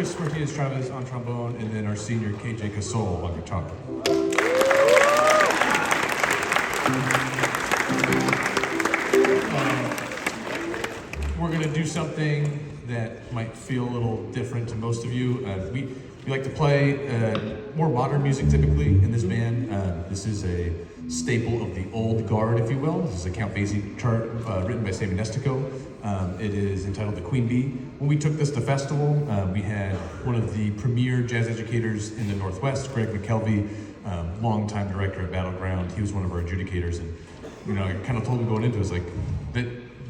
Chris Martinez-Chavez on trombone, and then our senior KJ Gasol on guitar. We're going to do something that might feel a little different to most of you. We like to play more modern music typically in this band. This is a staple of the old guard, if you will. This is a Count Basie chart written by Sammy Nestico. It is entitled The Queen Bee. When we took this to festival, we had one of the premier jazz educators in the Northwest, Greg McKay, longtime director at Battleground. He was one of our adjudicators, and I kind of told him going into it, was like,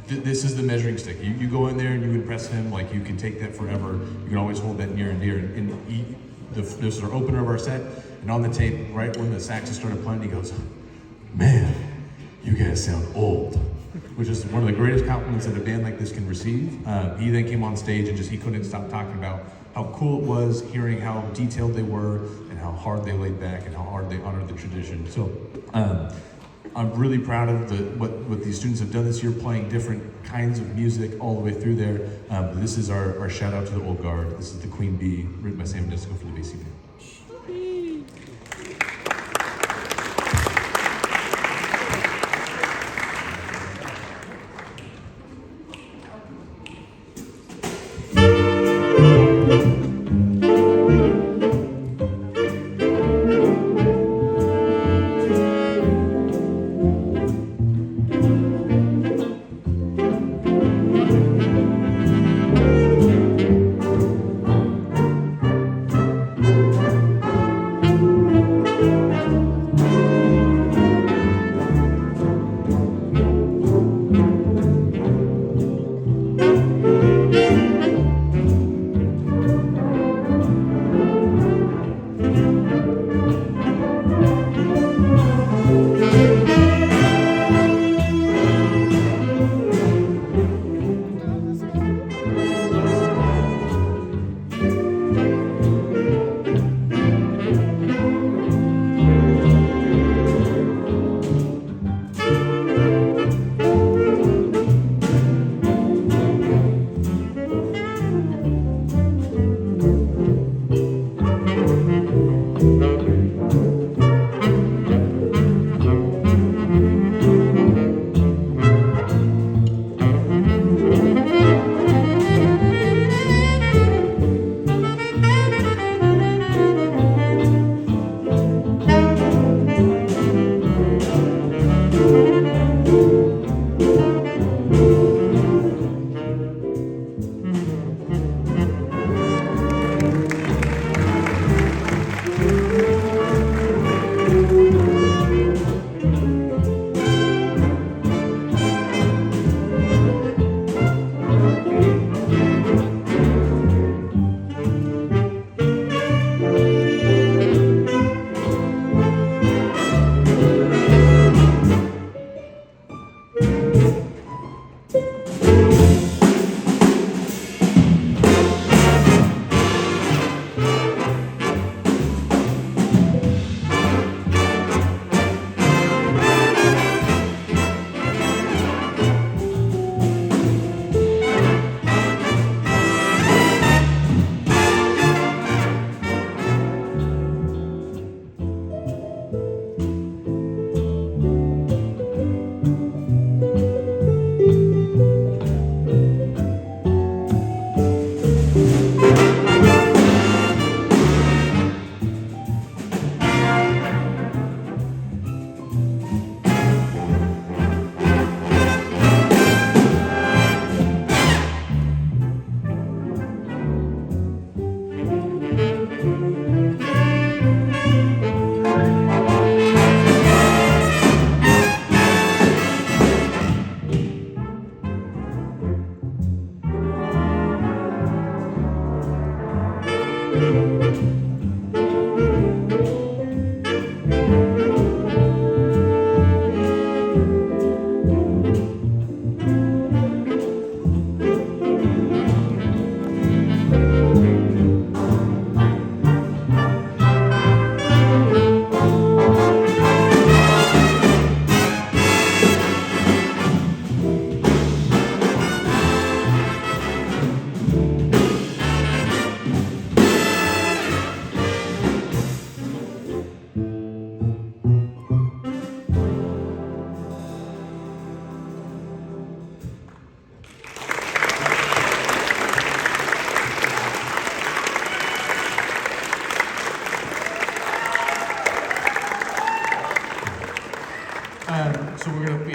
this is the measuring stick. You go in there and you impress him, like you can take that forever. You can always hold that near and dear. And this is our opener of our set, and on the tape, right when the saxes started playing, he goes, "Man, you guys sound old," which is one of the greatest compliments that a band like this can receive. He then came on stage and he couldn't stop talking about how cool it was, hearing how detailed they were and how hard they laid back and how hard they honored the tradition. So I'm really proud of what these students have done this year, playing different kinds of music all the way through there. This is our shout out to the old guard. This is The Queen Bee, written by Sam Disco for the Basie Band.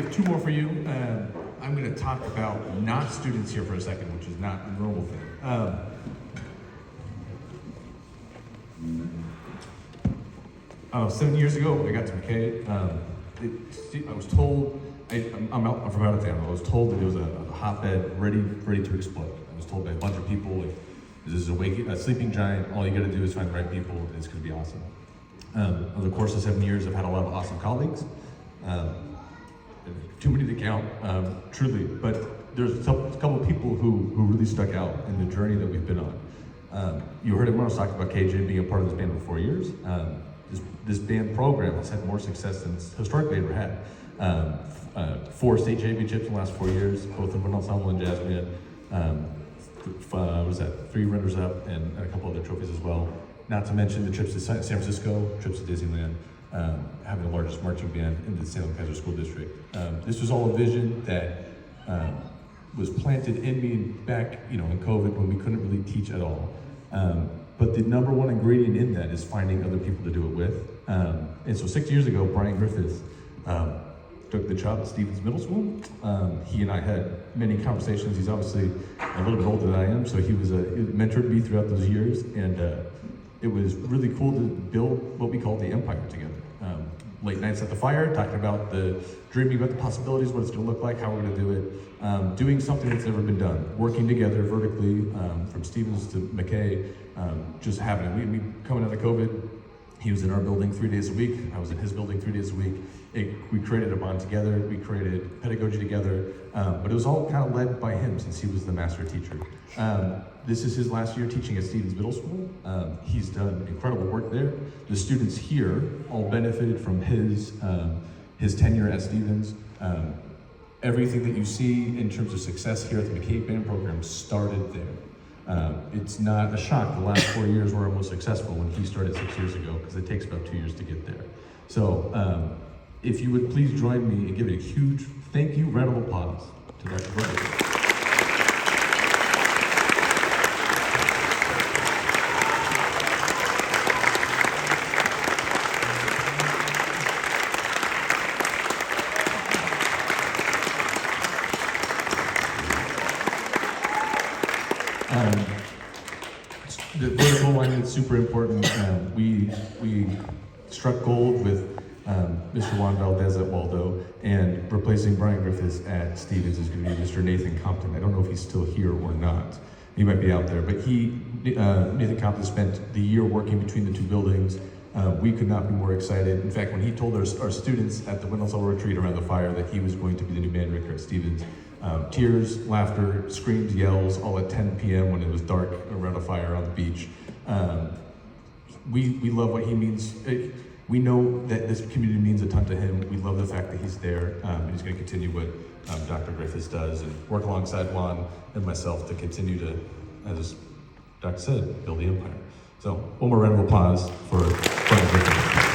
have two more for you. I'm going to talk about not students here for a second, which is not a normal thing. I don't know, 7 years ago, I got to McKay. I was told, I'm from out of town. I was told that it was a hotbed ready to explode. I was told by a bunch of people, like, this is a sleeping giant. All you got to do is find the right people, and it's going to be awesome. Over the course of 7 years, I've had a lot of awesome colleagues. Too many to count, truly. But there's a couple of people who really stuck out in the journey that we've been on. You heard him when I was talking about KJ being a part of this band for 4 years. This band program has had more success than it's historically ever had. 4 state championships in the last 4 years, both in wind ensemble and jazz band. What was that? 3 runners-up and a couple other trophies as well. Not to mention the trips to San Francisco, trips to Disneyland, having the largest marching band in the Salem Kaiser School District. This was all a vision that was planted in me back, in COVID when we couldn't really teach at all. But the number one ingredient in that is finding other people to do it with. And so 6 years ago, Brian Griffiths took the job at Stevens Middle School. He and I had many conversations. He's obviously a little bit older than I am, so he mentored me throughout those years, and it was really cool to build what we call the empire together. Late nights at the fire, talking about dreaming about the possibilities, what it's gonna look like, how we're gonna do it, doing something that's never been done, working together vertically, from Stevens to McKay, just having it. We coming out of COVID, he was in our building 3 days a week, I was in his building 3 days a week. We created a bond together, we created pedagogy together, but it was all kind of led by him since he was the master teacher. This is his last year teaching at Stevens Middle School. He's done incredible work there. The students here all benefited from his tenure at Stevens. Everything that you see in terms of success here at the McKay Band program started there. It's not a shock. The last 4 years were our most successful when he started 6 years ago, because it takes about 2 years to get there. So if you would please join me and give it a huge thank you, round of applause to Dr. Burger. The vertical alignment is super important. We struck gold with Mr. Juan Valdez at Waldo, and replacing Brian Griffiths at Stevens is going to be Mr. Nathan Compton. I don't know if he's still here or not. He might be out there, but Nathan Compton spent the year working between the two buildings. We could not be more excited. In fact, when he told our students at the wind ensemble retreat around the fire that he was going to be the new band director at Stevens, tears, laughter, screams, yells, all at 10 p.m. when it was dark around a fire on the beach. We love what he means. We know that this community means a ton to him. We love the fact that he's there, and he's going to continue what Dr. Griffiths does and work alongside Juan and myself to continue to, as Dr. said, build the empire. So, one more round of applause for Brian Griffiths.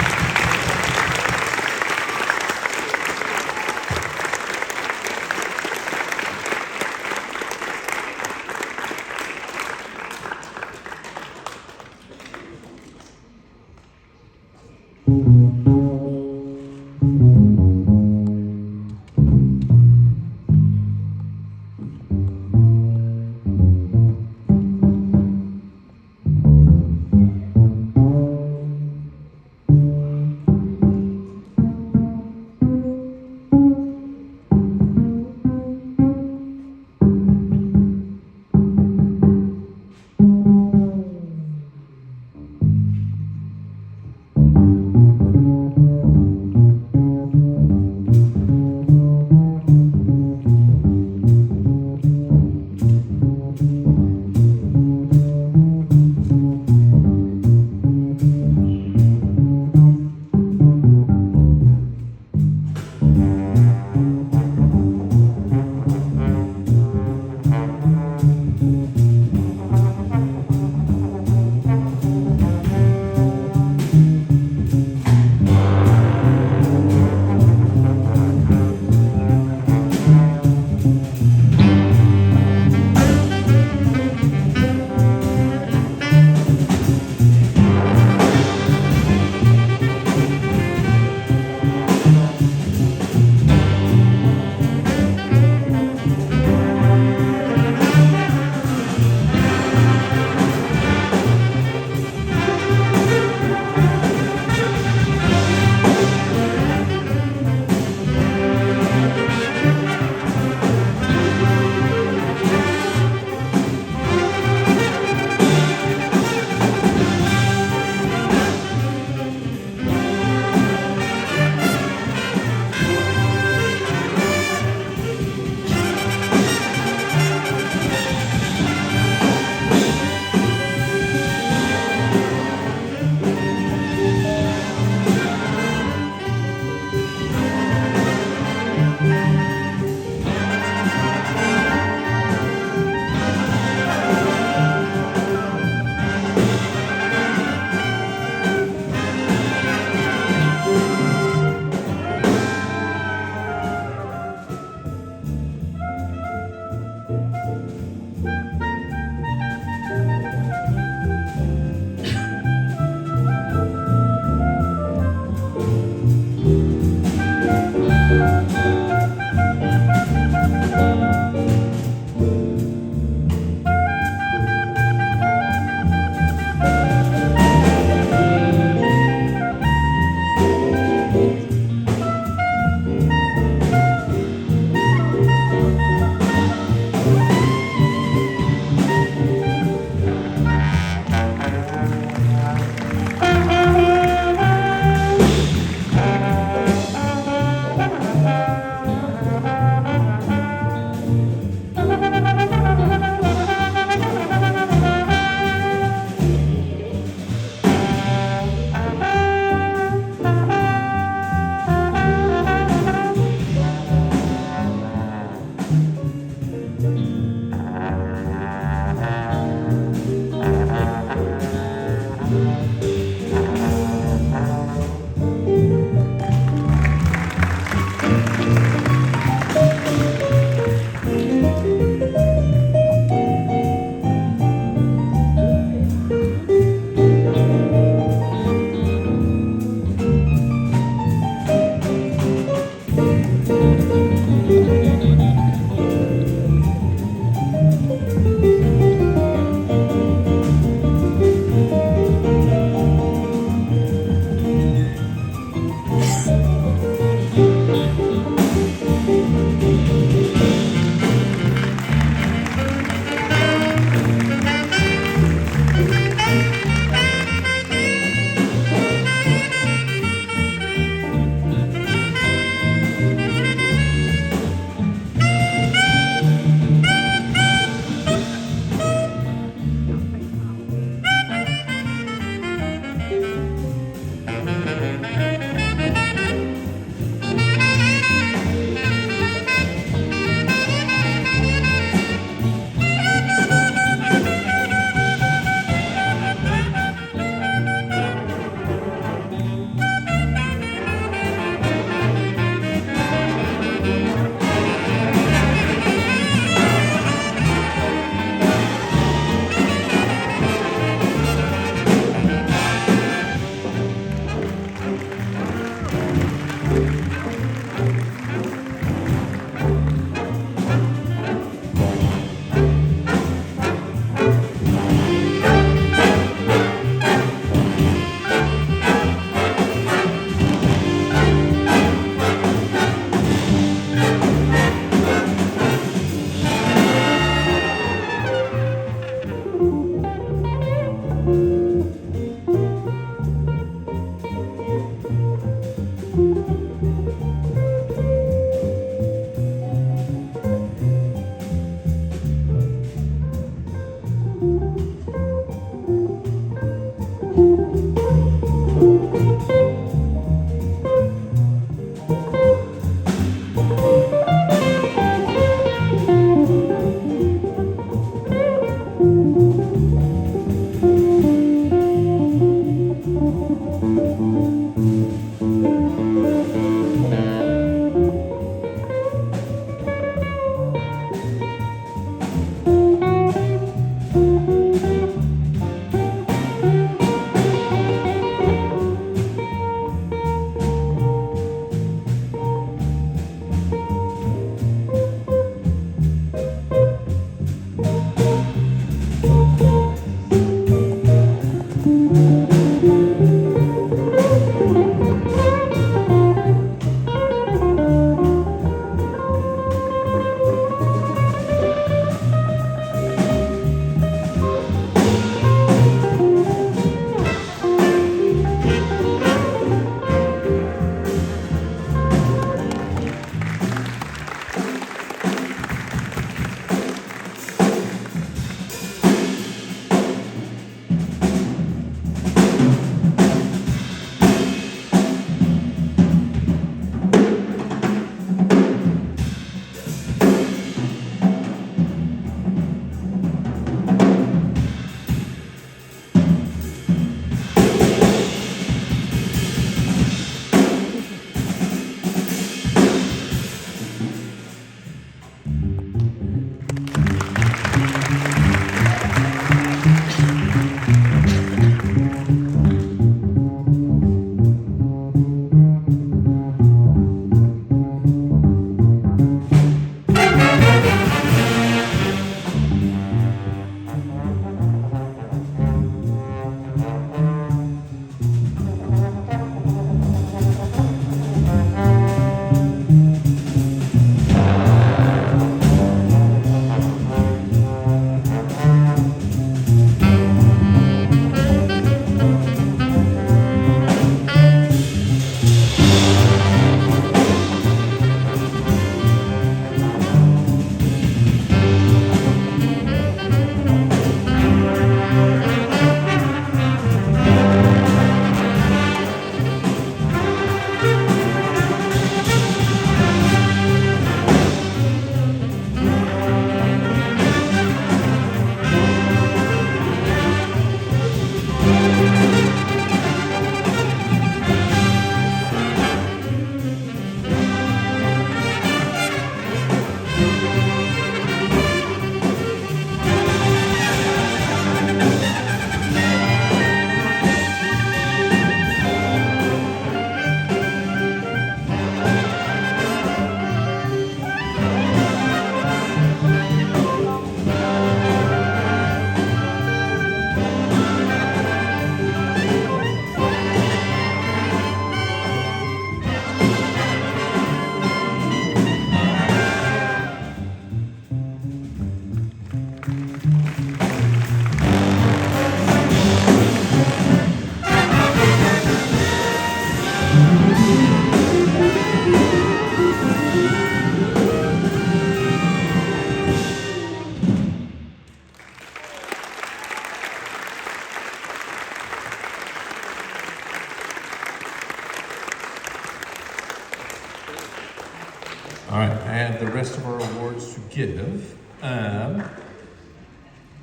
All right, I have the rest of our awards to give.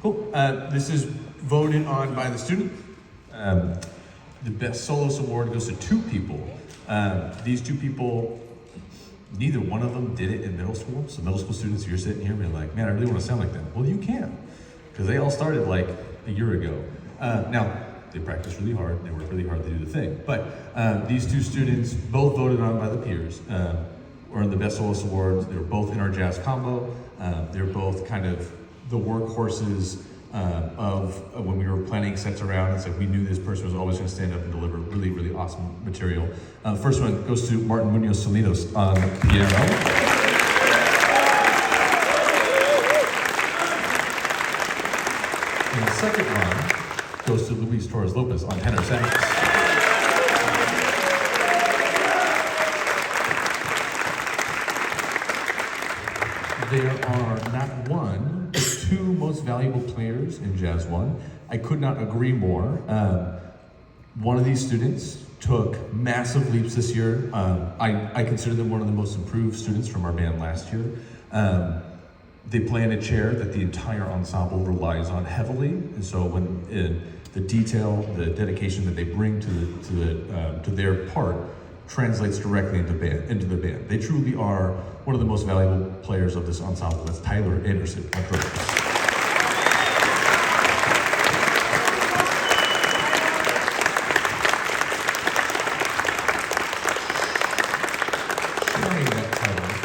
Cool. This is voted on by the student. The best soloist award goes to two people. These two people, neither one of them did it in middle school. So middle school students, you're sitting here being like, man, I really want to sound like them. Well, you can, because they all started like a year ago. Now, they practiced really hard. They worked really hard to do the thing. But these two students, both voted on by the peers, earned the best soloist awards. They were both in our jazz combo. They're both kind of the workhorses of when we were planning sets around. It's like we knew this person was always going to stand up and deliver really, really awesome material. First one goes to Martin Munoz Salinas on piano. And the second one goes to Luis Torres Lopez on tenor sax. There are not one, but two most valuable players in Jazz 1. I could not agree more. One of these students took massive leaps this year. I consider them one of the most improved students from our band last year. They play in a chair that the entire ensemble relies on heavily, and so when the detail, the dedication that they bring to their part translates directly into the band. They truly are one of the most valuable players of this ensemble. That's Tyler Anderson on drums.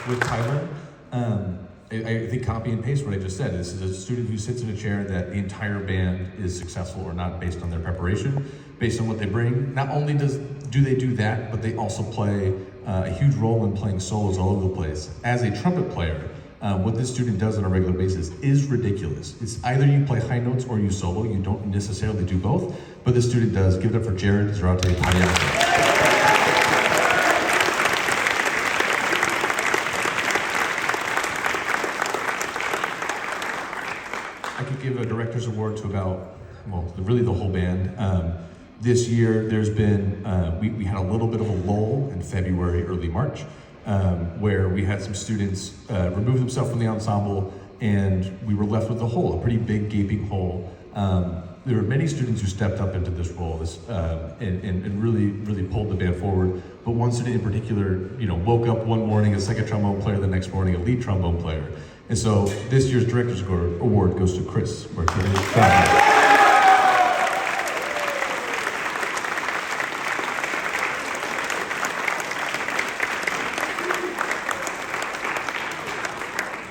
With Tyler, I think copy and paste what I just said. This is a student who sits in a chair that the entire band is successful or not based on their preparation, based on what they bring. Not only do they do that, but they also play a huge role in playing solos all over the place. As a trumpet player, what this student does on a regular basis is ridiculous. It's either you play high notes or you solo. You don't necessarily do both, but this student does. Give it up for Jared Zarate. I could give a director's award to about, well, really the whole band. This year, there's been, we had a little bit of a lull in February, early March, where we had some students remove themselves from the ensemble, and we were left with a hole, a pretty big gaping hole. There were many students who stepped up into this role and really pulled the band forward. But one student in particular, woke up one morning a second trombone player, the next morning a lead trombone player. And so this year's Director's Award goes to Chris Martinez.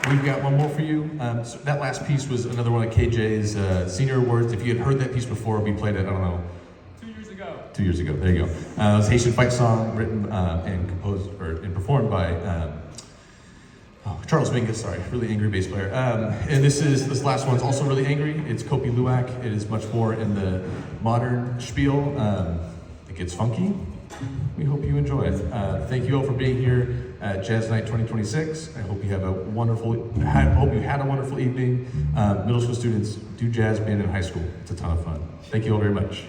We've got one more for you. So that last piece was another one of KJ's senior awards. If you had heard that piece before, we played it, I don't know. 2 years ago. 2 years ago, there you go. It was a Haitian fight song written and composed and performed by Charles Mingus, sorry, really angry bass player. And this last one's also really angry. It's Kopi Luwak. It is much more in the modern spiel. It gets funky. We hope you enjoy it. Thank you all for being here at Jazz Night 2026. I hope you had a wonderful evening. Middle school students, do jazz band in high school. It's a ton of fun. Thank you all very much.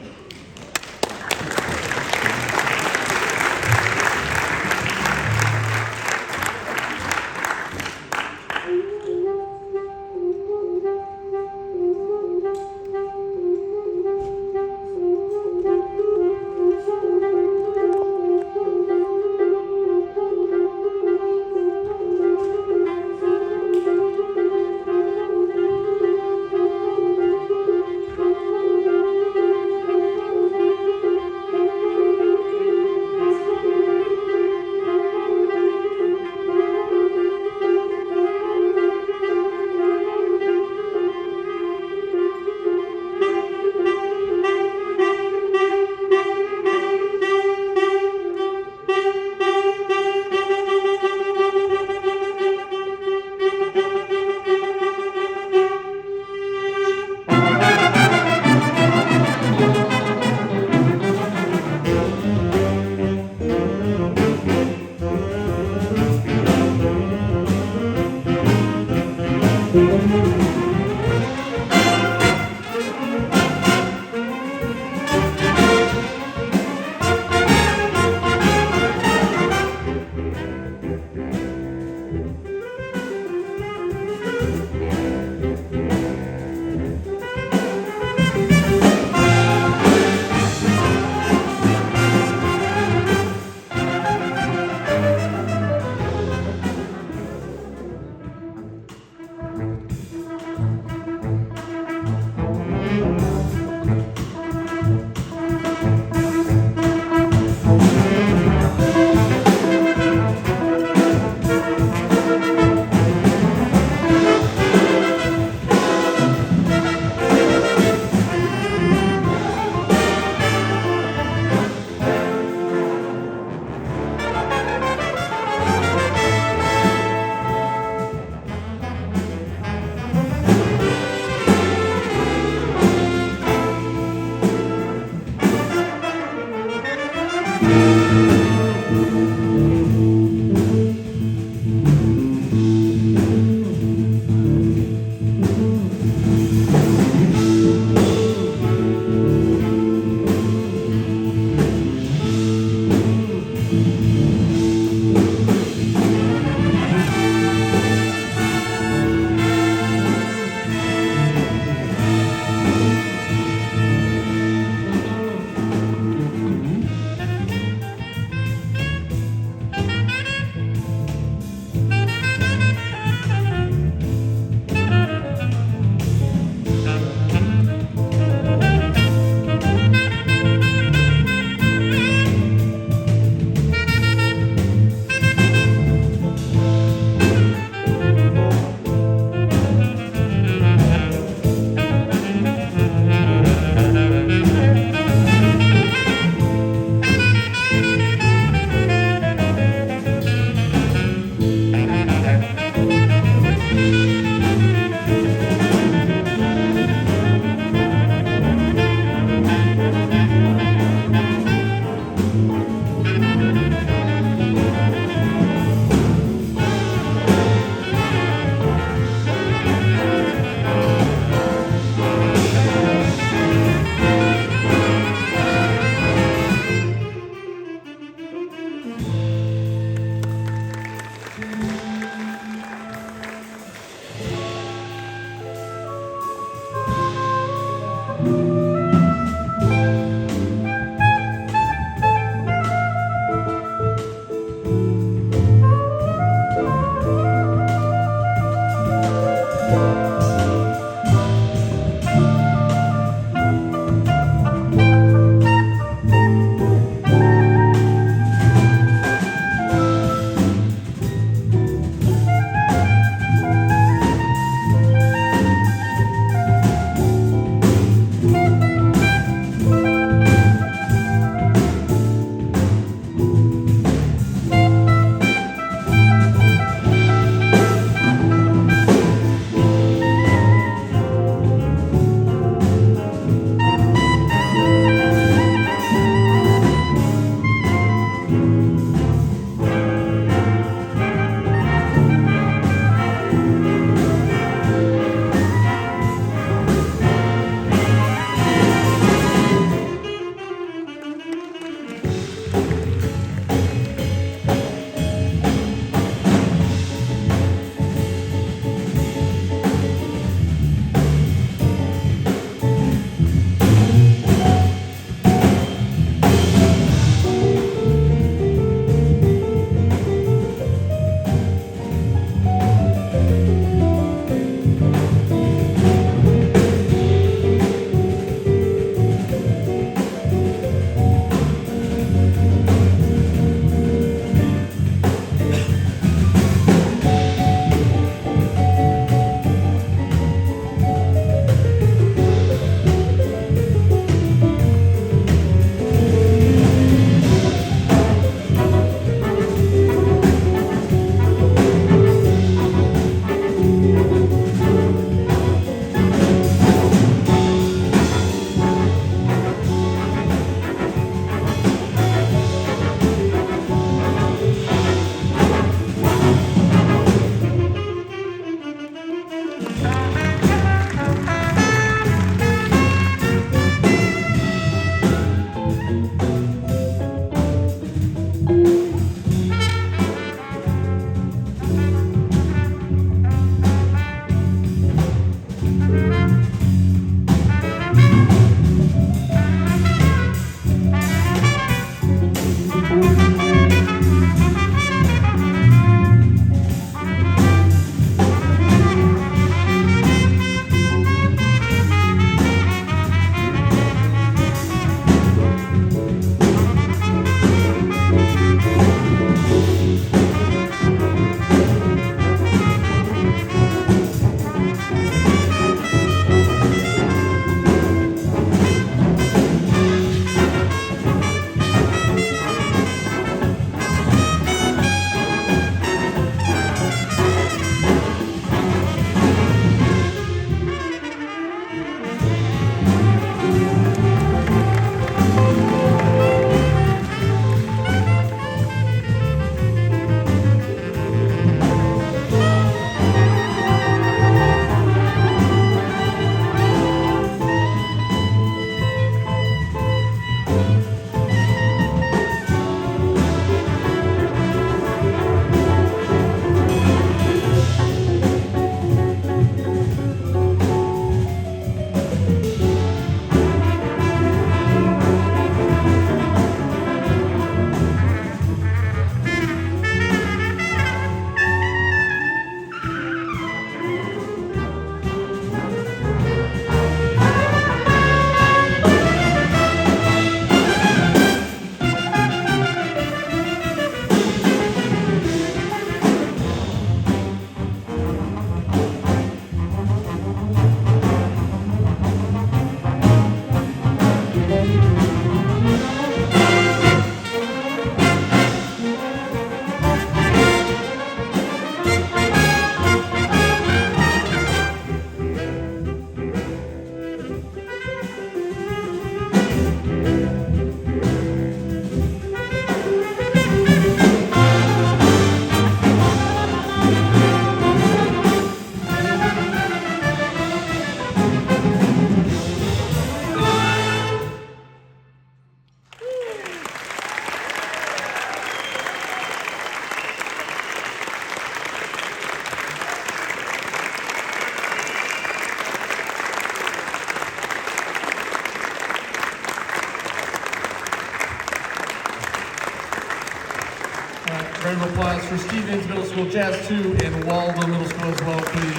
Round of applause for Stevens Middle School, Jazz 2, and Waldo Middle School as well, please.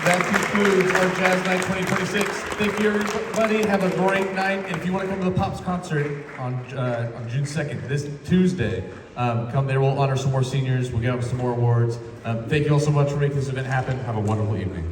That concludes our Jazz Night 2026. Thank you, everybody. Have a great night. And if you want to come to the Pops concert on June 2nd, this Tuesday, come there. We'll honor some more seniors. We'll give out some more awards. Thank you all so much for making this event happen. Have a wonderful evening.